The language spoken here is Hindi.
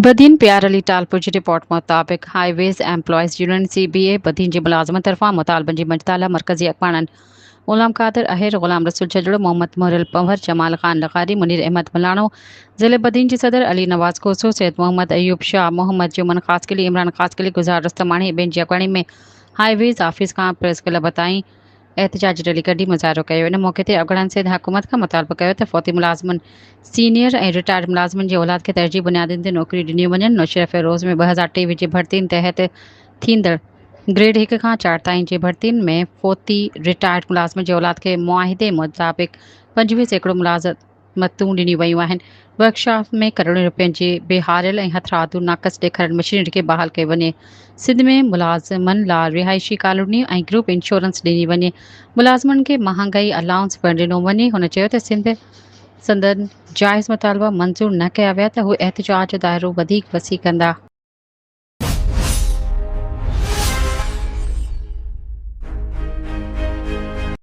बदीन प्यार अली टालपुर जी रिपोर्ट मुताबिक highways employees union CBA Badin जी मुलाजमत तरफा मुतालबन जी मंजताला मरकजी अकवानन गुलाम कादर अहिर गुलाम रसूल छजड़ मोहम्मद मुहरल पंवर जमाल खान लखारी मुनीर अहमद मलानो जिले बदीन जी सदर अली नवाज कोसो सैयद मोहम्मद अयूब शाह मोहम्मद जुमन खास के लिए इमरान खास के लिए गुजार रस्तमानी बेन जी अकवानी में हाईवेज ऑफिस का प्रेस क्लब बताई एहतजाज रैली कढी मुज़ाहिरो कयो इन मौके ते अफगान से हुकूमत का मुतालबो कयो त फौती मुलाज़िमन सीनियर ऐं रिटायर्ड मुलाज़िमन जी औलाद खे तरजीह बुनियादनि ते नौकरी ॾिनी वञनि नुशर फ़िरोज़ में 2023 जी भर्तियुनि तहत थींदड़ ग्रेड 1 खां 4 ताईं जी भर्तियुनि में फोती रिटायर्ड मुलाज़िमन जी औलाद खे मुआहिदे मुताबिक़ 25% मुलाज़मतूं ॾिनियूं वयूं आहिनि। वर्कशॉप में करोड़ों रुपयनि जी बेहारियल ऐं हथरादू नाक़स ॾेखारण मशीनरी खे बहाल कयो वञे। सिंध में मुलाज़िमनि लाइ रिहाइशी कॉलोनी ऐं ग्रुप इंश्योरेंस ॾिनी वञे। मुलाज़िमनि खे महांगाई अलाउंस पिणु ॾिनो वञे। हुन चयो त सिंध संदन जाइज़ मुतालबा मंज़ूर न कया विया त हू एहतजाज जो दायरो वधीक वसी कंदा।